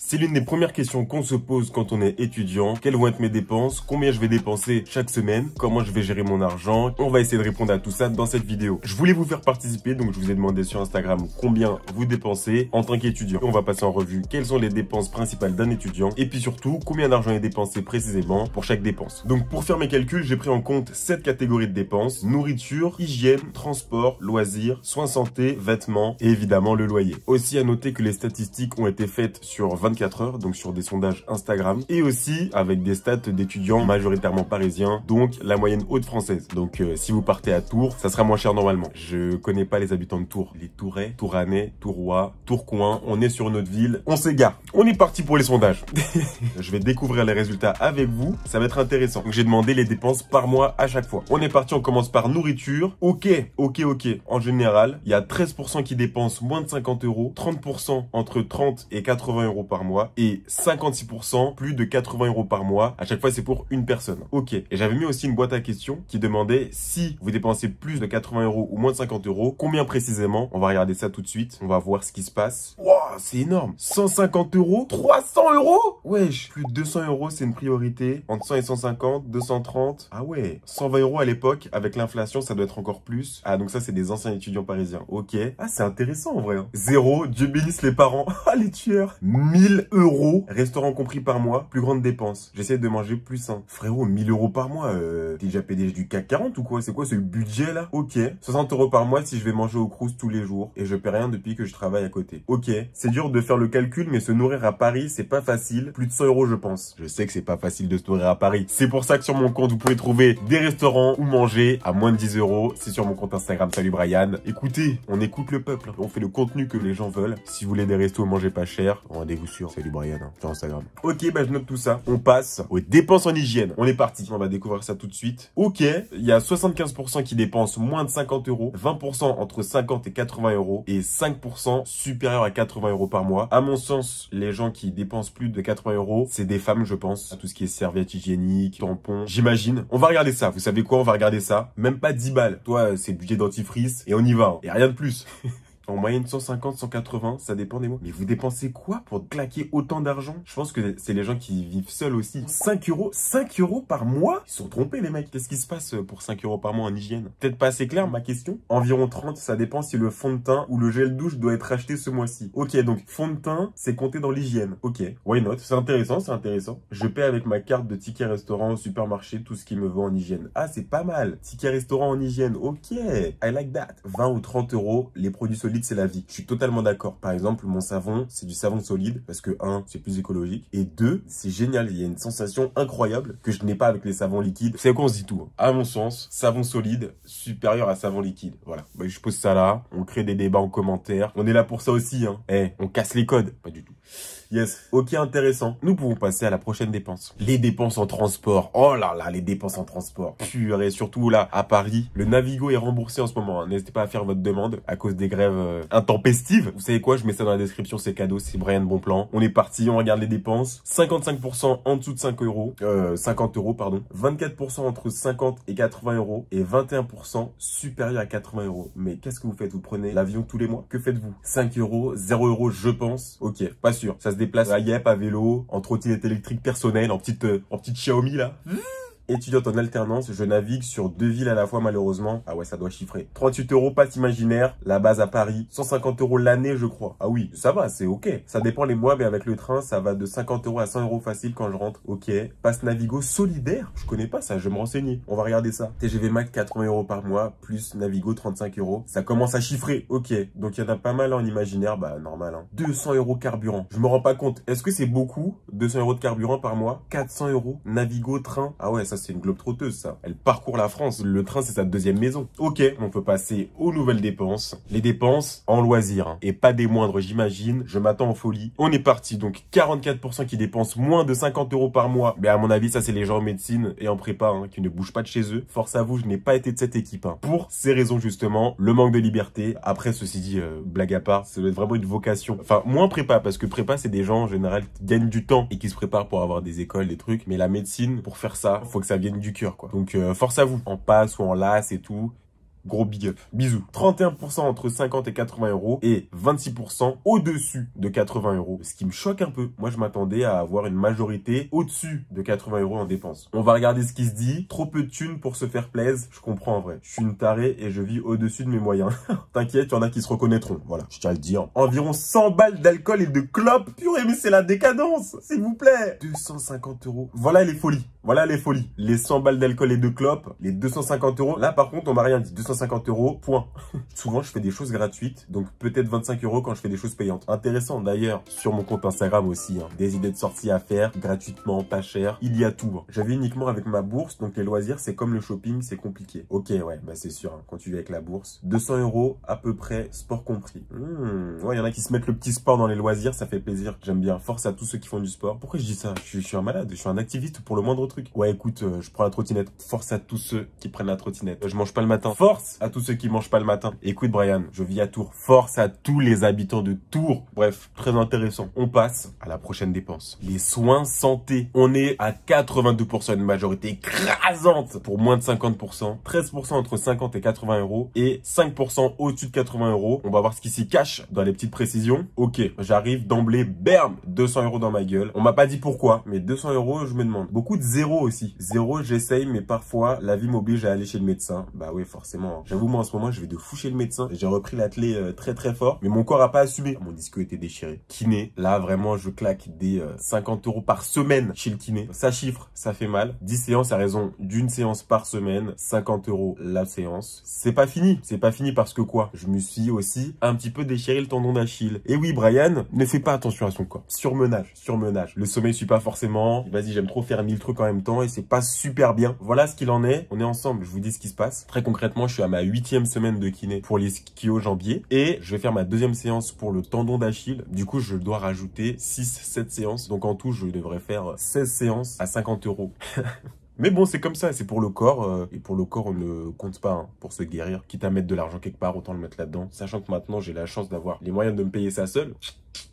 C'est l'une des premières questions qu'on se pose quand on est étudiant. Quelles vont être mes dépenses? Combien je vais dépenser chaque semaine? Comment je vais gérer mon argent? On va essayer de répondre à tout ça dans cette vidéo. Je voulais vous faire participer, donc je vous ai demandé sur Instagram combien vous dépensez en tant qu'étudiant. On va passer en revue quelles sont les dépenses principales d'un étudiant et puis surtout combien d'argent est dépensé précisément pour chaque dépense. Donc pour faire mes calculs, j'ai pris en compte 7 catégories de dépenses: nourriture, hygiène, transport, loisirs, soins santé, vêtements et évidemment le loyer. Aussi à noter que les statistiques ont été faites sur 24 heures, donc sur des sondages Instagram, et aussi avec des stats d'étudiants majoritairement parisiens, donc la moyenne haute française. Donc si vous partez à Tours, ça sera moins cher normalement. Je connais pas les habitants de Tours, les Tourais, Touranais, Tourois, Tourcoing, on est sur notre ville, on s'égare. On est parti pour les sondages. Je vais découvrir les résultats avec vous, ça va être intéressant. Donc j'ai demandé les dépenses par mois à chaque fois. On est parti, on commence par nourriture. Ok. En général, il y a 13% qui dépensent moins de 50 euros, 30% entre 30 et 80 euros par mois, et 56% plus de 80 euros par mois. À chaque fois, c'est pour une personne. Ok. Et j'avais mis aussi une boîte à questions qui demandait si vous dépensez plus de 80 euros ou moins de 50 euros, combien précisément? On va regarder ça tout de suite. On va voir ce qui se passe. Waouh, c'est énorme. 150 euros? 300 euros? Wesh. Plus de 200 euros, c'est une priorité. Entre 100 et 150, 230. Ah ouais. 120 euros à l'époque. Avec l'inflation, ça doit être encore plus. Ah, donc ça, c'est des anciens étudiants parisiens. Ok. Ah, c'est intéressant en vrai. Zéro. Dieu bénisse les parents. Ah, les tueurs. 1000 euros. Restaurant compris par mois. Plus grande dépense. J'essaie de manger plus sain. Frérot, 1000 euros par mois. T'es déjà PDG du CAC 40 ou quoi? C'est quoi ce budget là? Ok. 60 euros par mois si je vais manger au Crous tous les jours. Et je paie rien depuis que je travaille à côté. Ok. C'est dur de faire le calcul, mais se nourrir à Paris, c'est pas facile. Plus de 100 euros, je pense. Je sais que c'est pas facile de se nourrir à Paris. C'est pour ça que sur mon compte, vous pouvez trouver des restaurants où manger à moins de 10 euros. C'est sur mon compte Instagram. Salut Brian. Écoutez, on écoute le peuple. On fait le contenu que les gens veulent. Si vous voulez des restos où manger pas cher, rendez-vous sur Salut Brian sur Instagram. Ok, bah je note tout ça. On passe aux dépenses en hygiène. On est parti. On va découvrir ça tout de suite. Ok, il y a 75% qui dépensent moins de 50 euros, 20% entre 50 et 80 euros et 5% supérieur à 80 euros par mois. À mon sens, les gens qui dépensent plus de 80 euros, c'est des femmes, je pense. À tout ce qui est serviettes hygiéniques, tampons, j'imagine. On va regarder ça. Vous savez quoi? On va regarder ça. Même pas 10 balles. Toi, c'est budget dentifrice et on y va. Hein. Et rien de plus. En moyenne 150, 180, ça dépend des mois. Mais vous dépensez quoi pour claquer autant d'argent? Je pense que c'est les gens qui vivent seuls aussi. 5 euros par mois? Ils sont trompés les mecs. Qu'est-ce qui se passe pour 5 euros par mois en hygiène? Peut-être pas assez clair ma question. Environ 30, ça dépend si le fond de teint ou le gel douche doit être acheté ce mois-ci. Ok, donc fond de teint, c'est compté dans l'hygiène. Ok, why not? C'est intéressant, c'est intéressant. Je paie avec ma carte de ticket restaurant au supermarché tout ce qui me vaut en hygiène. Ah, c'est pas mal. Ticket restaurant en hygiène, ok. I like that. 20 ou 30 euros, les produits solides, c'est la vie. Je suis totalement d'accord. Par exemple, mon savon, c'est du savon solide parce que 1, c'est plus écologique et 2, c'est génial. Il y a une sensation incroyable que je n'ai pas avec les savons liquides. C'est quoi, on se dit tout. Hein. À mon sens, savon solide supérieur à savon liquide. Voilà. Bah, je pose ça là. On crée des débats en commentaire. On est là pour ça aussi. Hein. On casse les codes. Pas du tout. Yes. Ok, intéressant. Nous pouvons passer à la prochaine dépense. Les dépenses en transport. Oh là là, les dépenses en transport. Purée, surtout là, à Paris. Le Navigo est remboursé en ce moment. Hein. N'hésitez pas à faire votre demande à cause des grèves intempestives. Vous savez quoi? Je mets ça dans la description, c'est cadeau, c'est Brian Bonplan. On est parti, on regarde les dépenses. 55% en dessous de 5 euros. 50 euros, pardon. 24% entre 50 et 80 euros. Et 21% supérieur à 80 euros. Mais qu'est-ce que vous faites? Vous prenez l'avion tous les mois? Que faites-vous? 5 euros, 0 euros, je pense. Ok, pas sûr. Ça se déplace à Yep, à vélo, en trottinette électrique personnelle, en petite Xiaomi là. Étudiante en alternance, je navigue sur 2 villes à la fois malheureusement. Ah ouais, ça doit chiffrer. 38 euros, passe imaginaire, la base à Paris. 150 euros l'année, je crois. Ah oui, ça va, c'est ok. Ça dépend les mois, mais avec le train, ça va de 50 euros à 100 euros facile quand je rentre. Ok. Passe Navigo solidaire. Je connais pas ça, je vais me renseigner. On va regarder ça. TGV Max 80 euros par mois, plus Navigo 35 euros. Ça commence à chiffrer. Ok. Donc il y en a pas mal en imaginaire, bah normal. Hein. 200 euros carburant. Je me rends pas compte. Est-ce que c'est beaucoup? 200 euros de carburant par mois? 400 euros. Navigo, train. Ah ouais, ça c'est une globe-trotteuse, ça. Elle parcourt la France. Le train, c'est sa deuxième maison. Ok, on peut passer aux nouvelles dépenses. Les dépenses en loisirs. Hein. Et pas des moindres, j'imagine. Je m'attends en folie. On est parti. Donc, 44% qui dépensent moins de 50 euros par mois. Mais à mon avis, ça, c'est les gens en médecine et en prépa hein, qui ne bougent pas de chez eux. Force à vous, je n'ai pas été de cette équipe. Hein. Pour ces raisons, justement, le manque de liberté. Après, ceci dit, blague à part, ça doit être vraiment une vocation. Enfin, moins prépa, parce que prépa, c'est des gens, en général, qui gagnent du temps et qui se préparent pour avoir des écoles, des trucs. Mais la médecine, pour faire ça, faut que ça vienne du cœur, quoi. Donc, force à vous. En passe ou en LAS et tout. Gros big up. Bisous. 31% entre 50 et 80 euros et 26% au-dessus de 80 euros. Ce qui me choque un peu. Moi, je m'attendais à avoir une majorité au-dessus de 80 euros en dépenses. On va regarder ce qui se dit. Trop peu de thunes pour se faire plaisir. Je comprends en vrai. Je suis une tarée et je vis au-dessus de mes moyens. T'inquiète, il y en a qui se reconnaîtront. Voilà, je tiens à le dire. Environ 100 balles d'alcool et de clopes. Purée, mais c'est la décadence. S'il vous plaît. 250 euros. Voilà les folies. Voilà les folies. Les 100 balles d'alcool et de clopes. Les 250 euros. Là, par contre, on m'a rien dit. 250 euros, point. Souvent, je fais des choses gratuites, donc peut-être 25 euros quand je fais des choses payantes. Intéressant d'ailleurs, sur mon compte Instagram aussi, hein, des idées de sortie à faire, gratuitement, pas cher, il y a tout. Hein. J'avais uniquement avec ma bourse, donc les loisirs, c'est comme le shopping, c'est compliqué. Ok, ouais, bah c'est sûr, hein, quand tu vis avec la bourse. 200 euros à peu près, sport compris. Ouais, il y en a qui se mettent le petit sport dans les loisirs, ça fait plaisir. J'aime bien. Force à tous ceux qui font du sport. Pourquoi je dis ça? Je suis un malade, je suis un activiste pour le moindre truc. Ouais, écoute, je prends la trottinette. Force à tous ceux qui prennent la trottinette. Je mange pas le matin. Force à tous ceux qui mangent pas le matin. Écoute Brian, je vis à Tours. Force à tous les habitants de Tours. Bref, très intéressant. On passe à la prochaine dépense. Les soins santé. On est à 82%, une majorité écrasante pour moins de 50%. 13% entre 50 et 80 euros et 5% au-dessus de 80 euros. On va voir ce qui s'y cache dans les petites précisions. Ok, j'arrive d'emblée, bam, 200 euros dans ma gueule. On m'a pas dit pourquoi, mais 200 euros, je me demande. Beaucoup de zéro aussi. Zéro, j'essaye, mais parfois, la vie m'oblige à aller chez le médecin. Bah oui, forcément. J'avoue, moi, en ce moment, je vais de fou chez le médecin. J'ai repris l'athlé très très fort, mais mon corps a pas assumé. Mon ischio était déchiré. Kiné, là, vraiment, je claque des 50 euros par semaine chez le kiné. Ça chiffre, ça fait mal. 10 séances à raison d'une séance par semaine. 50 euros la séance. C'est pas fini. C'est pas fini parce que quoi? Je me suis aussi un petit peu déchiré le tendon d'Achille. Et oui, Brian, ne fais pas attention à son corps. Surmenage, surmenage. Le sommeil suit pas forcément. Vas-y, j'aime trop faire 1000 trucs en même temps et c'est pas super bien. Voilà ce qu'il en est. On est ensemble. Je vous dis ce qui se passe. Très concrètement, je suis à ma 8e semaine de kiné pour les ischio-jambiers et je vais faire ma 2e séance pour le tendon d'Achille. Du coup, je dois rajouter 6-7 séances. Donc en tout, je devrais faire 16 séances à 50 euros. Mais bon, c'est comme ça, c'est pour le corps. Et pour le corps, on ne compte pas hein, pour se guérir. Quitte à mettre de l'argent quelque part, autant le mettre là-dedans. Sachant que maintenant, j'ai la chance d'avoir les moyens de me payer ça seul.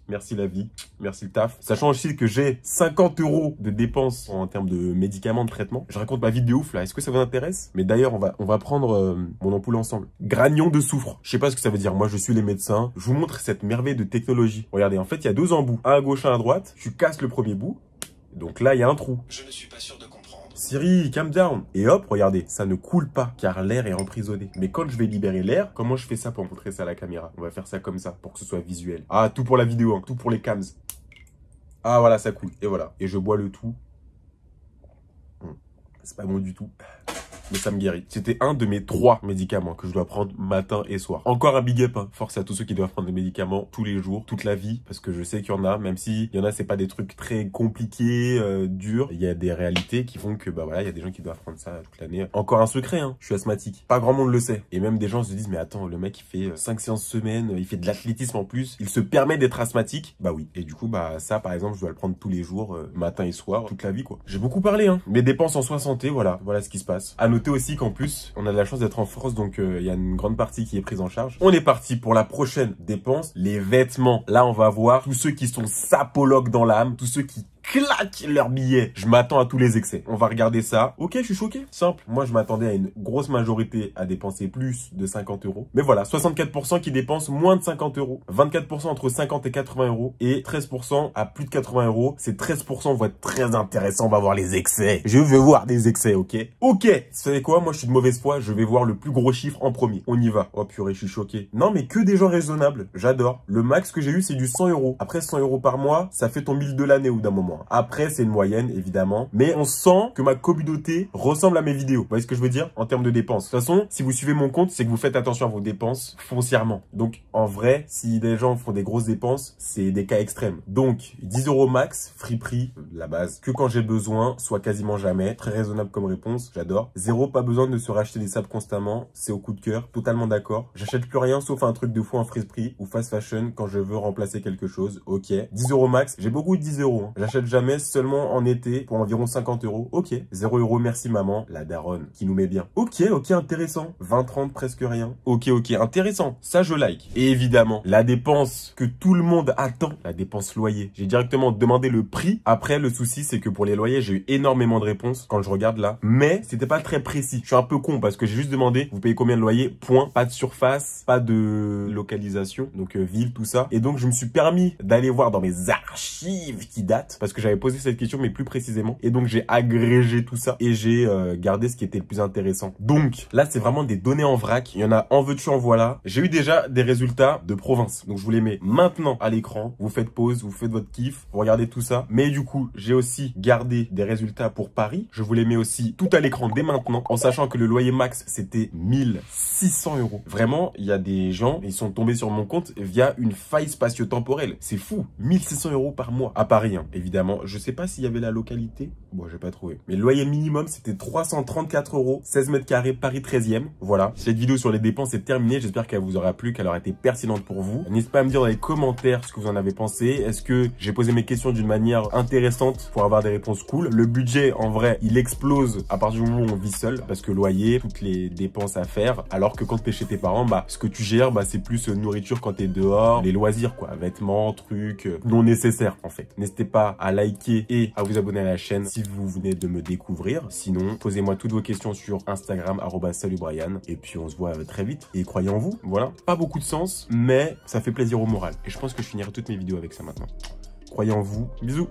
Merci la vie, merci le taf. Sachant aussi que j'ai 50 euros de dépenses en termes de médicaments, de traitement. Je raconte ma vie de ouf là, est-ce que ça vous intéresse? Mais d'ailleurs, on va prendre mon ampoule ensemble. Granion de soufre, je sais pas ce que ça veut dire. Moi, je suis les médecins. Je vous montre cette merveille de technologie. Regardez, en fait, il y a 2 embouts. Un à gauche, un à droite. Tu casses le premier bout. Donc là, il y a un trou. Je ne suis pas sûr de comprendre. Siri, calm down. Et hop, regardez, ça ne coule pas car l'air est emprisonné. Mais quand je vais libérer l'air, comment je fais ça pour montrer ça à la caméra? On va faire ça comme ça pour que ce soit visuel. Ah, tout pour la vidéo, hein, tout pour les cams. Ah, voilà, ça coule. Et voilà. Et je bois le tout. C'est pas bon du tout. Mais ça me guérit. C'était un de mes 3 médicaments que je dois prendre matin et soir. Encore un big up, hein. Force à tous ceux qui doivent prendre des médicaments tous les jours, toute la vie, parce que je sais qu'il y en a, même si il y en a, c'est pas des trucs très compliqués, durs. Il y a des réalités qui font que, bah voilà, il y a des gens qui doivent prendre ça toute l'année. Encore un secret, hein. Je suis asthmatique. Pas grand monde le sait. Et même des gens se disent, mais attends, le mec, il fait 5 séances semaine, il fait de l'athlétisme en plus, il se permet d'être asthmatique. Bah oui. Et du coup, bah ça, par exemple, je dois le prendre tous les jours, matin et soir, toute la vie, quoi. J'ai beaucoup parlé, hein. Mes dépenses en soins santé, voilà. Voilà ce qui se passe. À noter aussi qu'en plus, on a de la chance d'être en France, donc il y a une grande partie qui est prise en charge. On est parti pour la prochaine dépense, les vêtements. Là, on va voir tous ceux qui sont sapologues dans l'âme, tous ceux qui claquent leurs billets. Je m'attends à tous les excès. On va regarder ça. Ok, je suis choqué. Simple. Moi, je m'attendais à une grosse majorité à dépenser plus de 50 euros. Mais voilà, 64% qui dépensent moins de 50 euros. 24% entre 50 et 80 euros. Et 13% à plus de 80 euros. Ces 13% vont être très intéressants. On va voir les excès. Je veux voir des excès, ok? Ok. Vous savez quoi? Moi, je suis de mauvaise foi. Je vais voir le plus gros chiffre en premier. On y va. Oh purée, je suis choqué. Non, mais que des gens raisonnables. J'adore. Le max que j'ai eu, c'est du 100 euros. Après, 100 euros par mois, ça fait ton 1000 de l'année ou d'un moment. Après, c'est une moyenne, évidemment. Mais on sent que ma communauté ressemble à mes vidéos. Vous voyez ce que je veux dire? En termes de dépenses. De toute façon, si vous suivez mon compte, c'est que vous faites attention à vos dépenses foncièrement. Donc, en vrai, si des gens font des grosses dépenses, c'est des cas extrêmes. Donc, 10 euros max, friperie, la base. Que quand j'ai besoin, soit quasiment jamais. Très raisonnable comme réponse, j'adore. 0, pas besoin de se racheter des sapes constamment. C'est au coup de cœur, totalement d'accord. J'achète plus rien sauf un truc de fou en friperie ou fast fashion quand je veux remplacer quelque chose. Ok. 10 euros max, j'ai beaucoup de 10 euros. Hein. J'achète n'achète jamais, seulement en été pour environ 50 €. Ok, 0 €, merci maman, la daronne qui nous met bien. Ok, intéressant. 20-30, presque rien. Ok, intéressant. Ça, je like. Et évidemment, la dépense que tout le monde attend, la dépense loyer. J'ai directement demandé le prix. Après, le souci, c'est que pour les loyers, j'ai eu énormément de réponses quand je regarde là. Mais c'était pas très précis. Je suis un peu con parce que j'ai juste demandé, vous payez combien de loyer? Point. Pas de surface, pas de localisation, donc ville, tout ça. Et donc, je me suis permis d'aller voir dans mes archives qui datent parce que j'avais posé cette question, mais plus précisément. Et donc, j'ai agrégé tout ça et j'ai gardé ce qui était le plus intéressant. Donc, là, c'est vraiment des données en vrac. Il y en a en veux-tu, en voilà. J'ai eu déjà des résultats de province. Donc, je vous les mets maintenant à l'écran. Vous faites pause, vous faites votre kiff, vous regardez tout ça. Mais du coup, j'ai aussi gardé des résultats pour Paris. Je vous les mets aussi tout à l'écran dès maintenant, en sachant que le loyer max, c'était 1600 €. Vraiment, il y a des gens, ils sont tombés sur mon compte via une faille spatio-temporelle. C'est fou. 1600 € par mois. À Paris, hein, évidemment. Je sais pas s'il y avait la localité. Bon, j'ai pas trouvé. Mais le loyer minimum, c'était 334 €, 16 mètres carrés, Paris 13e. Voilà. Cette vidéo sur les dépenses est terminée. J'espère qu'elle vous aura plu, qu'elle aura été pertinente pour vous. N'hésitez pas à me dire dans les commentaires ce que vous en avez pensé. Est-ce que j'ai posé mes questions d'une manière intéressante pour avoir des réponses cool? Le budget, en vrai, il explose à partir du moment où on vit seul, parce que loyer, toutes les dépenses à faire, alors que quand t'es chez tes parents, bah, ce que tu gères, bah, c'est plus nourriture quand t'es dehors, les loisirs, quoi, vêtements, trucs non nécessaires, en fait. N'hésitez pas à liker et à vous abonner à la chaîne si vous venez de me découvrir. Sinon, posez-moi toutes vos questions sur Instagram, @salutbrian, et puis on se voit très vite. Et croyez en vous, voilà. Pas beaucoup de sens, mais ça fait plaisir au moral. Et je pense que je finirai toutes mes vidéos avec ça maintenant. Croyez en vous. Bisous.